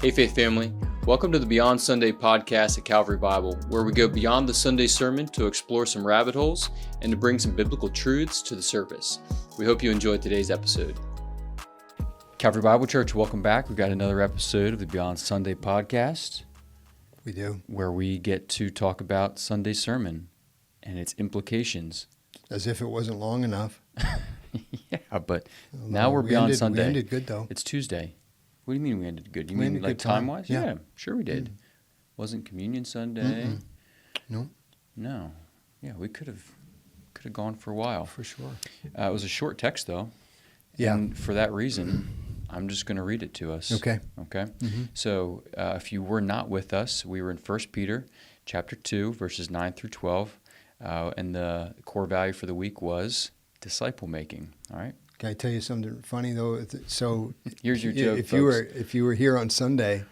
Hey Faith Family, welcome to the Beyond Sunday podcast at Calvary Bible, where we go beyond the Sunday sermon to explore some rabbit holes and to bring some biblical truths to the surface. We hope you enjoyed today's episode. Calvary Bible Church, welcome back. We've got another episode of the Beyond Sunday podcast. We do. Where we get to talk about Sunday sermon and its implications. As if it wasn't long enough. Yeah, but now we're beyond Sunday. We ended good, though. It's Tuesday. What do you mean we ended good? You We mean ended like good time. time-wise? Yeah. Yeah, sure we did. Wasn't Communion Sunday? No. No. Yeah, we could have gone for a while. For sure. It was a short text, though. Yeah. And for that reason, I'm just going to read it to us. Okay. Okay? So if you were not with us, we were in 1 Peter chapter 2, verses 9 through 12. And the core value for the week was disciple making. All right? Can I tell you something funny, though? So here's your joke, if you were here on Sunday,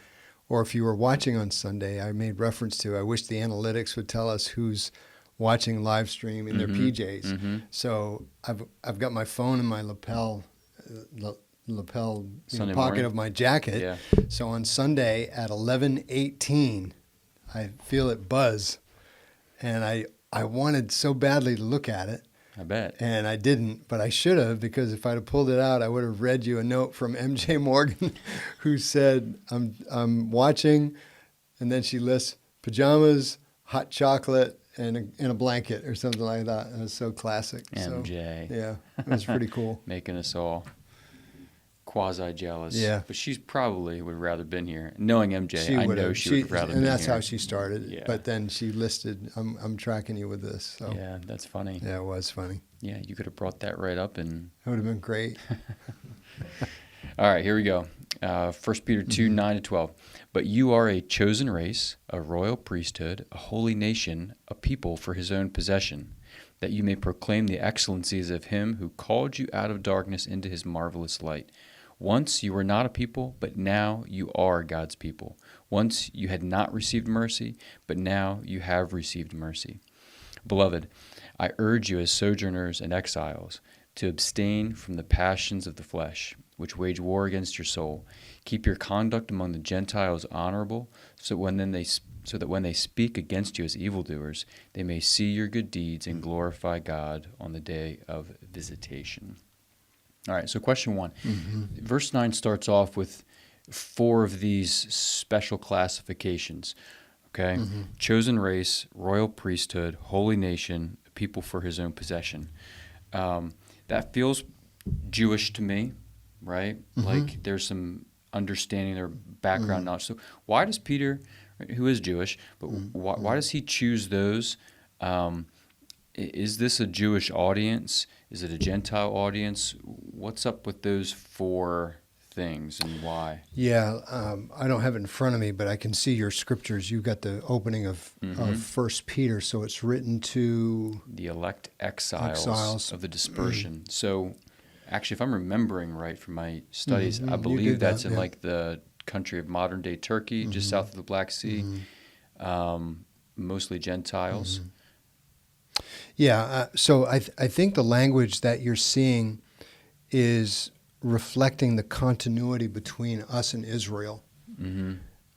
or if you were watching on Sunday, I made reference to, I wish the analytics would tell us who's watching live stream in their PJs. So I've got my phone in my lapel Sunday pocket morning of my jacket. Yeah. So on Sunday at 11:18, I feel it buzz, and I wanted so badly to look at it. I bet. And I didn't, but I should have, because if I'd have pulled it out, I would have read you a note from MJ Morgan, who said, I'm watching, and then she lists pajamas, hot chocolate, and a blanket or something like that. It was so classic. MJ. So, yeah, it was pretty cool. Making us all quasi-jealous. Yeah. But she's probably would have rather been here. Knowing MJ, I know she would have rather been and here. that's how she started. Yeah. But then she listed, I'm tracking you with this. So. Yeah, that's funny. Yeah, it was funny. Yeah, you could have brought that right up. And It would have been great. all right, here we go. 1 Peter 2, 9 to 12. But you are a chosen race, a royal priesthood, a holy nation, a people for his own possession, that you may proclaim the excellencies of him who called you out of darkness into his marvelous light. Once you were not a people, but now you are God's people. Once you had not received mercy, but now you have received mercy. Beloved, I urge you as sojourners and exiles to abstain from the passions of the flesh, which wage war against your soul. Keep your conduct among the Gentiles honorable, so that when they speak against you as evildoers, they may see your good deeds and glorify God on the day of visitation. All right, so question 1. Verse 9 starts off with 4 of these special classifications, okay? Chosen race, royal priesthood, holy nation, people for his own possession. That feels Jewish to me, right? Like there's some understanding their background knowledge. So why does Peter, who is Jewish, but why does he choose those? Is this a Jewish audience? Is it a Gentile audience? What's up with those 4 things and why? Yeah, I don't have it in front of me, but I can see your scriptures. You've got the opening of 1 Peter, so it's written to the elect exiles of the dispersion. So actually, if I'm remembering right from my studies, I believe that's in like the country of modern-day Turkey, just south of the Black Sea, mostly Gentiles. Yeah, so I think the language that you're seeing is reflecting the continuity between us and Israel.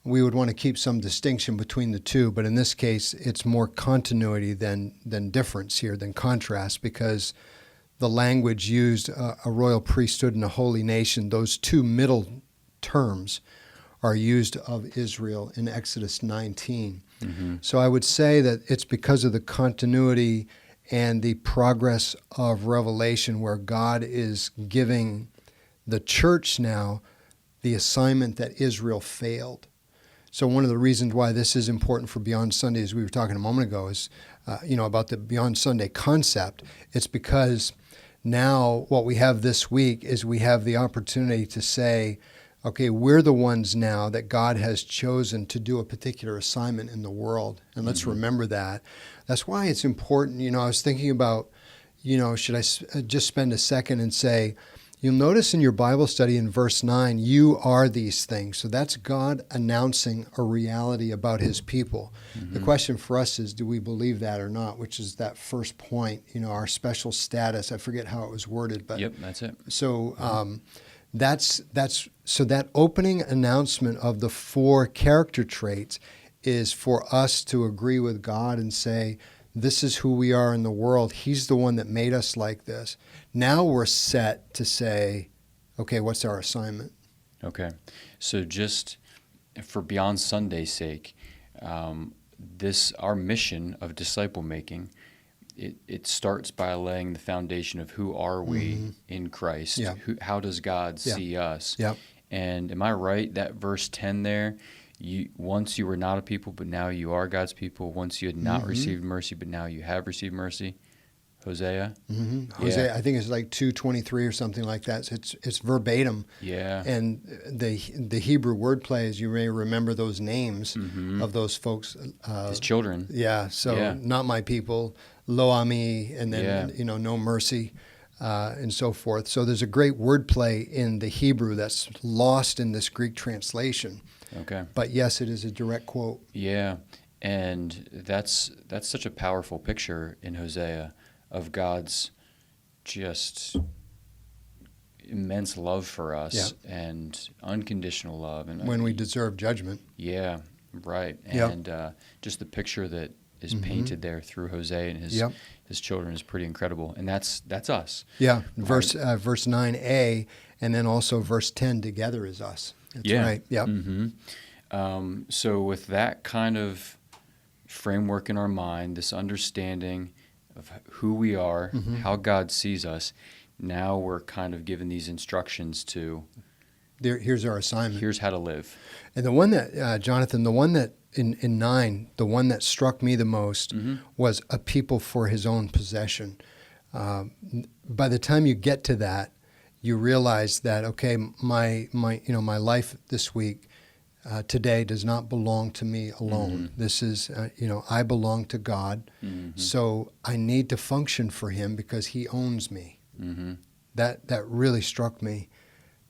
We would want to keep some distinction between the two, but in this case, it's more continuity than difference here, than contrast, because the language used, a royal priesthood and a holy nation, those 2 middle terms are used of Israel in Exodus 19. So I would say that it's because of the continuity and the progress of Revelation, where God is giving the church now the assignment that Israel failed. So one of the reasons why this is important for Beyond Sunday, as we were talking a moment ago, is about the Beyond Sunday concept. It's because now what we have this week is we have the opportunity to say, okay, we're the ones now that God has chosen to do a particular assignment in the world. And let's remember that. That's why it's important. I was thinking about, should I just spend a second and say, you'll notice in your Bible study in verse 9, you are these things. So that's God announcing a reality about his people. The question for us is, do we believe that or not, which is that first point, our special status. I forget how it was worded, but Yep, that's it. so So that opening announcement of the 4 character traits is for us to agree with God and say, this is who we are in the world. He's the one that made us like this. Now we're set to say, okay, what's our assignment? Okay. So just for Beyond Sunday's sake, our mission of disciple making, it starts by laying the foundation of who are we in Christ. Yeah. How does God see us? Yeah. And am I right that verse 10 there, once you were not a people, but now you are God's people. Once you had not received mercy, but now you have received mercy. Hosea? Hosea, I think it's like 2:23 or something like that. So it's verbatim. Yeah. And the Hebrew wordplay, as you may remember those names of those folks. His children. Yeah, so not my people, lo ami, and then, no mercy, and so forth. So there's a great wordplay in the Hebrew that's lost in this Greek translation. Okay. But yes, it is a direct quote. Yeah, and that's such a powerful picture in Hosea of God's just immense love for us and unconditional love. And when we deserve judgment. Yeah, right. And just the picture that is painted there through Hosea and his children is pretty incredible. And that's us. Yeah, verse 9a, and then also verse 10 together is us. That's right. Yeah. So with that kind of framework in our mind, this understanding of who we are, how God sees us, now we're kind of given these instructions to... Here's our assignment. Here's how to live. And the one that, Jonathan, the one that in 9, the one that struck me the most was a people for his own possession. By the time you get to that, you realize that, okay, my life this week, today does not belong to me alone. This is, I belong to God. So I need to function for him because he owns me. That really struck me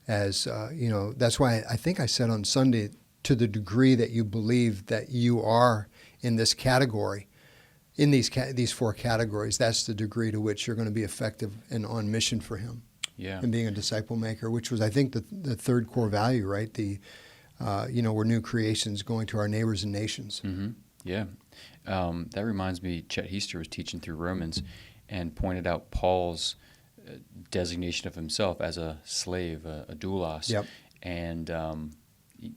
as, that's why I think I said on Sunday, to the degree that you believe that you are in this category, in these 4 categories, that's the degree to which you're going to be effective and on mission for him. Yeah. And being a disciple maker, which was, I think, the third core value, right? We're new creations going to our neighbors and nations. Yeah. That reminds me, Chet Heister was teaching through Romans and pointed out Paul's designation of himself as a slave, a doulos. Yep. And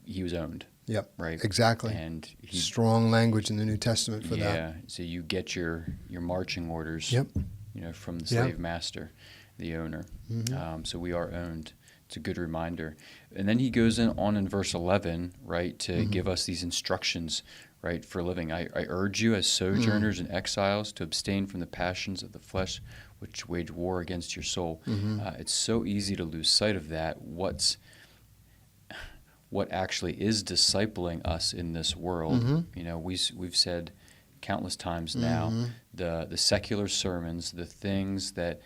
he was owned. Yep. Right. Exactly. And strong language in the New Testament for that. Yeah. So you get your marching orders. Yep. From the slave master, the owner. So we are owned. It's a good reminder. And then he goes on in verse 11, right, to give us these instructions, right, for living. I urge you as sojourners and exiles to abstain from the passions of the flesh which wage war against your soul. It's so easy to lose sight of that. What actually is discipling us in this world? We've said countless times now, the secular sermons, the things that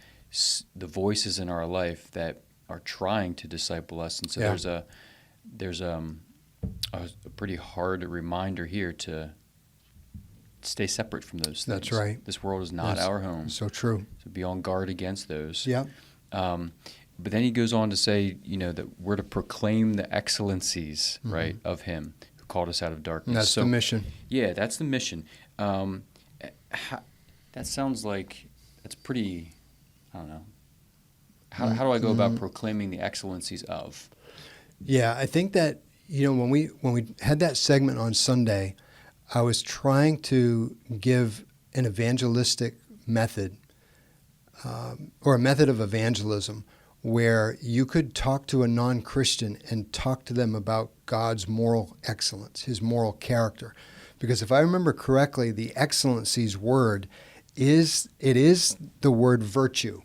the voices in our life that are trying to disciple us, and so there's a pretty hard reminder here to stay separate from those things. That's right. This world is not our home. So true. So be on guard against those. Yeah. But then he goes on to say, that we're to proclaim the excellencies, right, of him who called us out of darkness. And that's the mission. Yeah, that's the mission. That sounds like that's pretty. I don't know. How do I go about proclaiming the excellencies of? Yeah, I think that when we had that segment on Sunday, I was trying to give an evangelistic method, or a method of evangelism, where you could talk to a non-Christian and talk to them about God's moral excellence, his moral character. Because if I remember correctly, the excellencies word is the word virtue.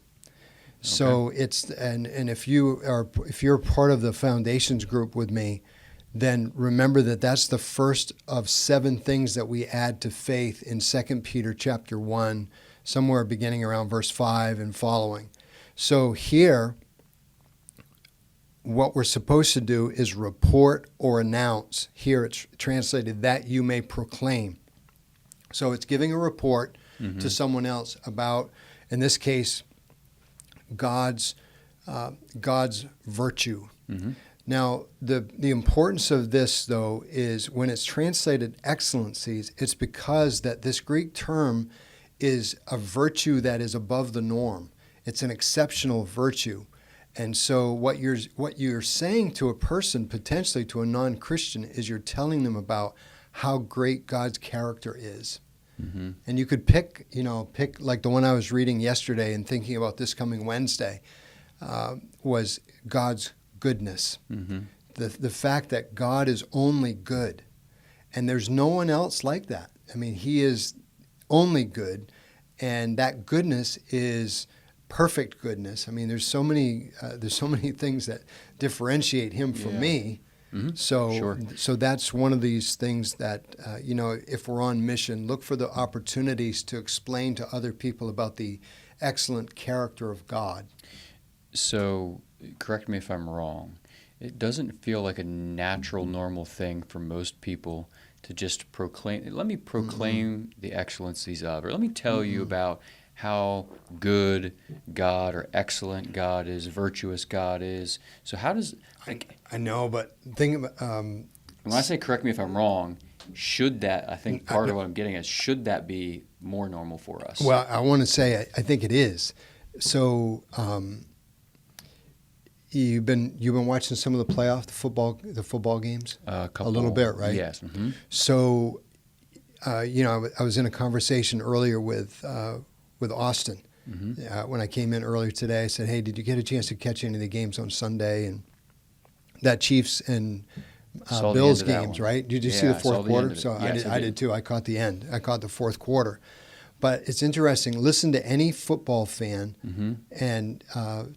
So it's and if you're part of the foundations group with me, then remember that that's the first of 7 things that we add to faith in 2 Peter chapter 1, somewhere beginning around verse 5 and following. So here, what we're supposed to do is report or announce. Here it's translated that you may proclaim. So it's giving a report to someone else about, in this case, God's God's virtue. Mm-hmm. Now, the importance of this, though, is when it's translated excellencies, it's because that this Greek term is a virtue that is above the norm. It's an exceptional virtue. And so what you're saying to a person, potentially to a non-Christian, is you're telling them about how great God's character is. Mm-hmm. And you could pick like the one I was reading yesterday and thinking about this coming Wednesday, was God's goodness. Mm-hmm. The fact that God is only good. And there's no one else like that. I mean, he is only good, and that goodness is perfect goodness. I mean, there's so many things that differentiate him from me. Mm-hmm. So that's one of these things that if we're on mission, look for the opportunities to explain to other people about the excellent character of God. So, correct me if I'm wrong. It doesn't feel like a natural, normal thing for most people to just proclaim. Let me proclaim the excellencies of, or let me tell you about how good God or excellent God is, virtuous God is. So how does... I know, but think about... when I say correct me if I'm wrong, should that, I think part of what I'm getting at, should that be more normal for us? Well, I want to say I think it is. So you've been watching some of the football games? A little bit, right? Yes. Mm-hmm. So, I was in a conversation earlier with Austin. Mm-hmm. When I came in earlier today, I said, "Hey, did you get a chance to catch any of the games on Sunday?" And that Chiefs and Bills games, right? Did you see the fourth quarter? So yes, I did too. I caught the end. I caught the fourth quarter. But it's interesting. Listen to any football fan and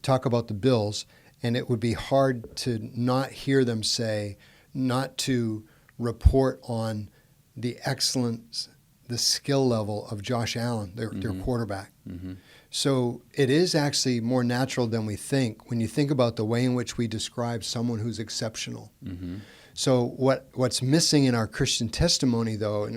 talk about the Bills, and it would be hard to not hear them say, not to report on the excellence, the skill level of Josh Allen, their quarterback. Mm-hmm. So it is actually more natural than we think when you think about the way in which we describe someone who's exceptional. Mm-hmm. So what's missing in our Christian testimony, though,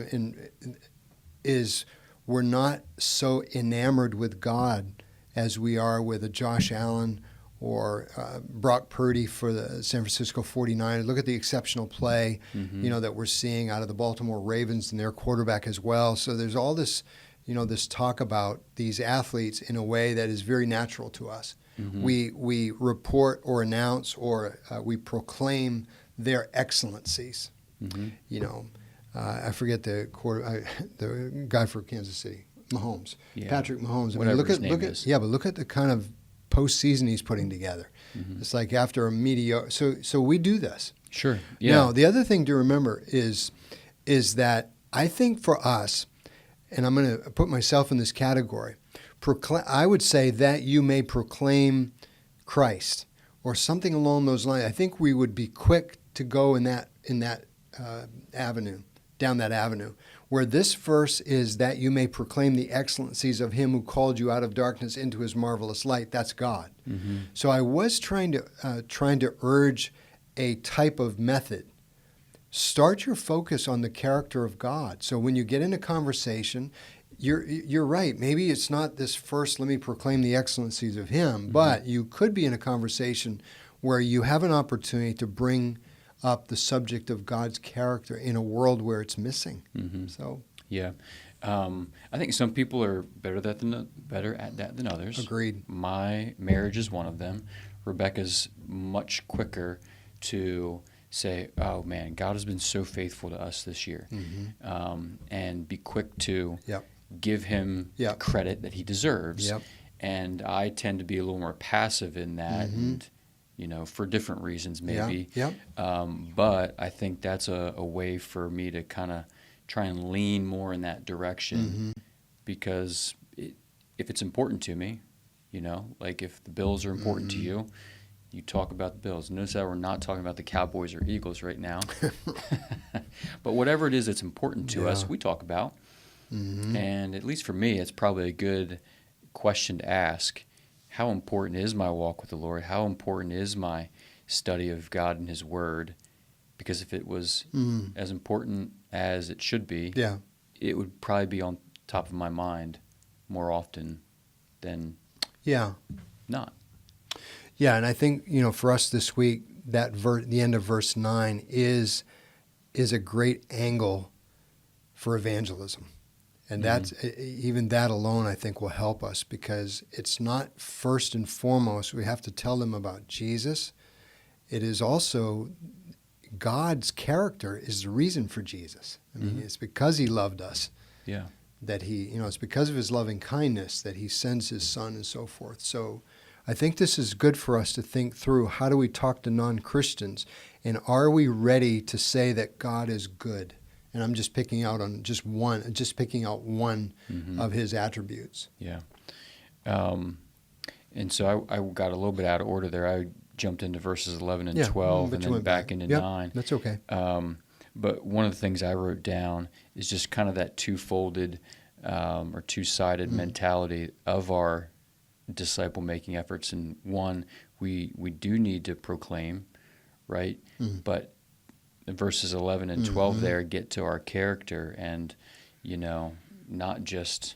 is we're not so enamored with God as we are with a Josh Allen or Brock Purdy for the San Francisco 49ers. Look at the exceptional play, that we're seeing out of the Baltimore Ravens and their quarterback as well. So there's all this, this talk about these athletes in a way that is very natural to us. Mm-hmm. We report or announce or we proclaim their excellencies. Mm-hmm. I forget the guy for Kansas City, Mahomes, Patrick Mahomes. Whatever his name is. But look at the kind of postseason he's putting together. Mm-hmm. It's like after a mediocre. So we do this. Sure. Yeah. Now the other thing to remember is that I think for us, and I'm going to put myself in this category, I would say that you may proclaim Christ or something along those lines. I think we would be quick to go in that avenue, down that avenue, where this verse is that you may proclaim the excellencies of him who called you out of darkness into his marvelous light. That's God. Mm-hmm. So I was trying to urge a type of method. Start your focus on the character of God. So when you get in a conversation, you're right. Maybe it's not this first, let me proclaim the excellencies of him, mm-hmm. but you could be in a conversation where you have an opportunity to bring up the subject of God's character in a world where it's missing. Mm-hmm. So yeah, I think some people are better at that than others. Agreed. My marriage is one of them. Rebecca's much quicker to say, "Oh man, God has been so faithful to us this year," mm-hmm. And be quick to give him the credit that he deserves. Yep. And I tend to be a little more passive in that. Mm-hmm. And for different reasons maybe. Yeah. But I think that's a way for me to kind of try and lean more in that direction mm-hmm. because if it's important to me, like if the Bills are important mm-hmm. to you, you talk about the Bills. Notice that we're not talking about the Cowboys or Eagles right now. But whatever it is that's important to us, we talk about. Mm-hmm. And at least for me, it's probably a good question to ask. How important is my walk with the Lord? How important is my study of God and his word? Because if it was as important as it should be, it would probably be on top of my mind more often than not. Yeah, and I think, for us this week, the end of verse 9 is a great angle for evangelism. And that's even that alone, I think, will help us, because it's not first and foremost we have to tell them about Jesus. It is also God's character is the reason for Jesus. I mean, it's because he loved us. Yeah. That it's because of his loving kindness that he sends his son and so forth. So I think this is good for us to think through. How do we talk to non-Christians? And are we ready to say that God is good? And I'm just picking out one of his attributes. Yeah. And so I got a little bit out of order there. I jumped into verses 11 and 12 and then back into 9. That's okay. But one of the things I wrote down is just kind of that two-folded or two-sided mentality of our disciple-making efforts. And one, we do need to proclaim, right? But verses 11 and 12 there get to our character and, not just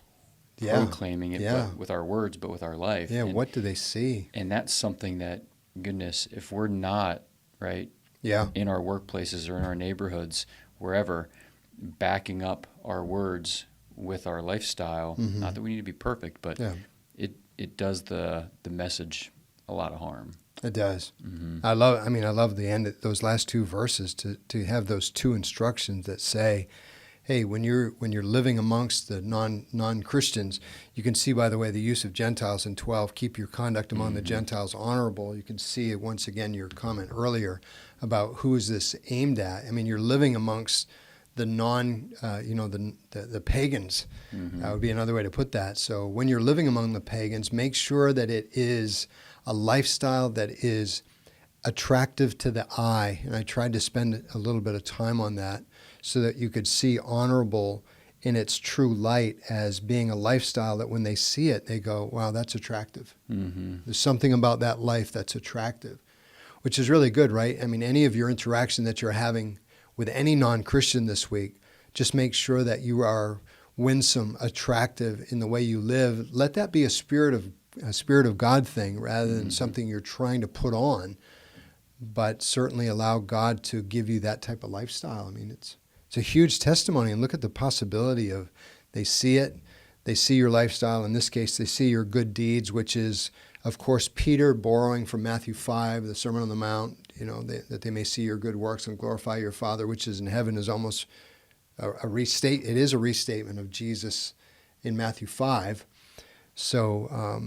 proclaiming it but with our words, but with our life. Yeah, and what do they see? And that's something that, goodness, if we're not, right, in our workplaces or in our neighborhoods, wherever, backing up our words with our lifestyle, not that we need to be perfect, but it does the message a lot of harm. It does. I love the end of those last two verses to have those two instructions that say, hey, when you're living amongst the non-Christians, you can see, by the way, the use of Gentiles in 12, keep your conduct among the Gentiles honorable. You can see, once again, your comment earlier about who is this aimed at. I mean, you're living amongst the the pagans. That would be another way to put that. So when you're living among the pagans, make sure that it is a lifestyle that is attractive to the eye. And I tried to spend a little bit of time on that so that you could see honorable in its true light as being a lifestyle that when they see it, they go, wow, that's attractive. There's something about that life that's attractive, which is really good, right? I mean, any of your interaction that you're having with any non-Christian this week, just make sure that you are winsome, attractive in the way you live. Let that be a spirit of God thing rather than something you're trying to put on, but certainly allow God to give you that type of lifestyle. I mean, it's a huge testimony, and look at the possibility of they see it, they see your lifestyle. In this case, they see your good deeds, which is, of course, Peter borrowing from Matthew 5, the Sermon on the Mount, that they may see your good works and glorify your Father, which is in heaven, is almost it is a restatement of Jesus in Matthew 5. So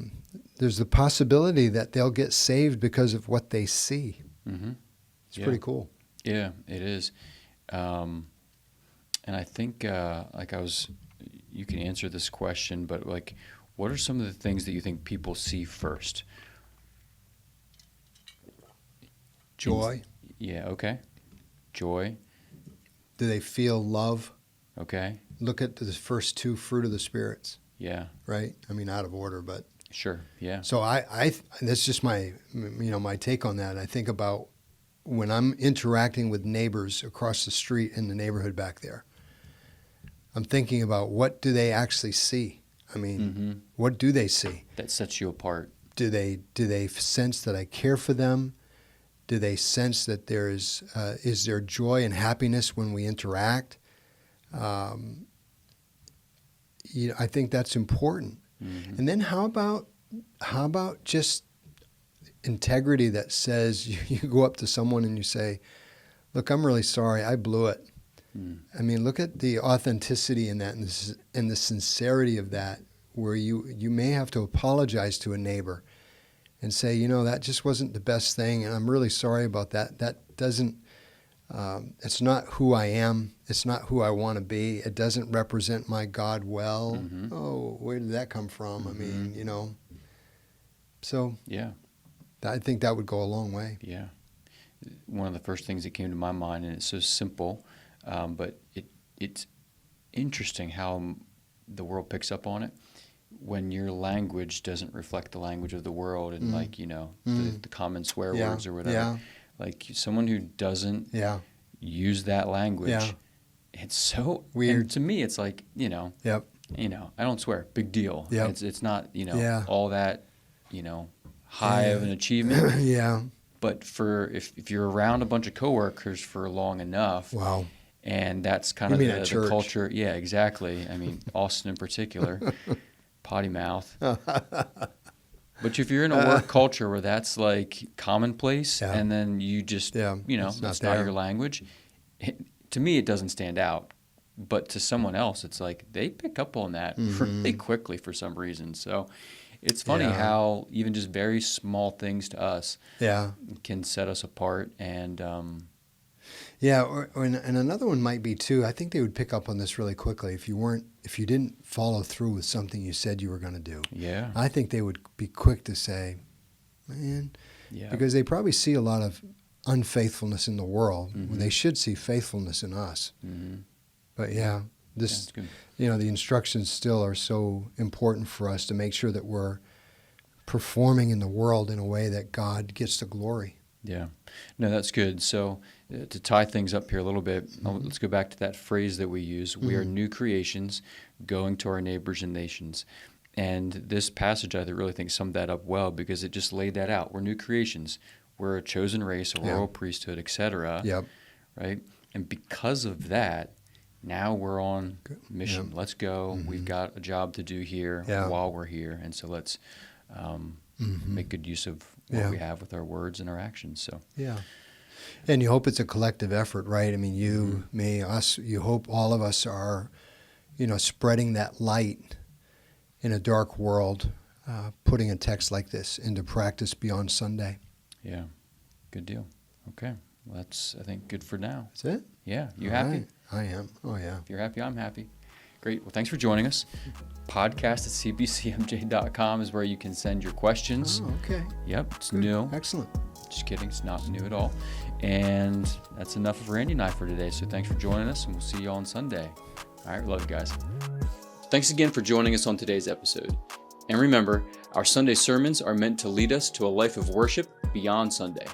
there's the possibility that they'll get saved because of what they see. It's pretty cool. Yeah, it is. And I think, you can answer this question, but what are some of the things that you think people see first? Joy. Yeah, okay. Joy. Do they feel love? Okay. Look at the first two fruit of the spirits. Yeah. Right? I mean, out of order, but. Sure, yeah. So that's just my take on that. I think about when I'm interacting with neighbors across the street in the neighborhood back there. I'm thinking about, what do they actually see? I mean, what do they see? That sets you apart. Do they sense that I care for them? Do they sense that is there joy and happiness when we interact? I think that's important. And then how about just integrity that says you go up to someone and you say, look, I'm really sorry, I blew it. I mean, look at the authenticity in that and the sincerity of that, where you may have to apologize to a neighbor and say, that just wasn't the best thing, and I'm really sorry about that. That doesn't, it's not who I am. It's not who I want to be. It doesn't represent my God well. Oh, where did that come from? I mean, so yeah, I think that would go a long way. Yeah. One of the first things that came to my mind, and it's so simple, but it's interesting how the world picks up on it. When your language doesn't reflect the language of the world and the common swear words or whatever, like someone who doesn't use that language, it's so weird. And to me, it's like, I don't swear, big deal. It's not, all that, high of an achievement. Yeah. But if you're around a bunch of coworkers for long enough, Wow. and that's kind You of mean at the church? culture. Yeah, exactly. I mean, Austin in particular, potty mouth. But if you're in a work culture where that's like commonplace, Yeah. and then you just, Yeah, it's not there. your language, to me it doesn't stand out. But to someone else, it's like they pick up on that really quickly for some reason. So it's funny Yeah. how even just very small things to us Yeah. can set us apart. And Yeah, and another one might be too. I think they would pick up on this really quickly if you didn't follow through with something you said you were going to do. yeah, I think they would be quick to say, "Man," yeah, because they probably see a lot of unfaithfulness in the world. Mhm. When they should see faithfulness in us. mm-hmm. But yeah, That's good. the instructions still are so important for us to make sure that we're performing in the world in a way that God gets the glory. Yeah, no, that's good. So to tie things up here a little bit, let's go back to that phrase that we use. We are new creations going to our neighbors and nations. And this passage, I really think, summed that up well because it just laid that out. We're new creations. We're a chosen race, a royal priesthood, etc. Yep. Right? And because of that, now we're on mission. Yep. Let's go. We've got a job to do here while we're here. And so let's make good use of what we have with our words and our actions. So Yeah. And you hope it's a collective effort, right? I mean, you, me, us, you hope all of us are, spreading that light in a dark world, putting a text like this into practice beyond Sunday. yeah, good deal. Okay. Well, that's, I think, good for now. That's it? Yeah. You All happy? right. I am. Oh, yeah. If you're happy, I'm happy. Great. Well, thanks for joining us. Podcast at cbcmj.com is where you can send your questions. Oh, okay. Yep, it's Good. new. Excellent. Just kidding. It's not new at all. And that's enough of Randy and I for today. So thanks for joining us, and we'll see you on Sunday. All right. Love you guys. Thanks again for joining us on today's episode. And remember, our Sunday sermons are meant to lead us to a life of worship beyond Sunday.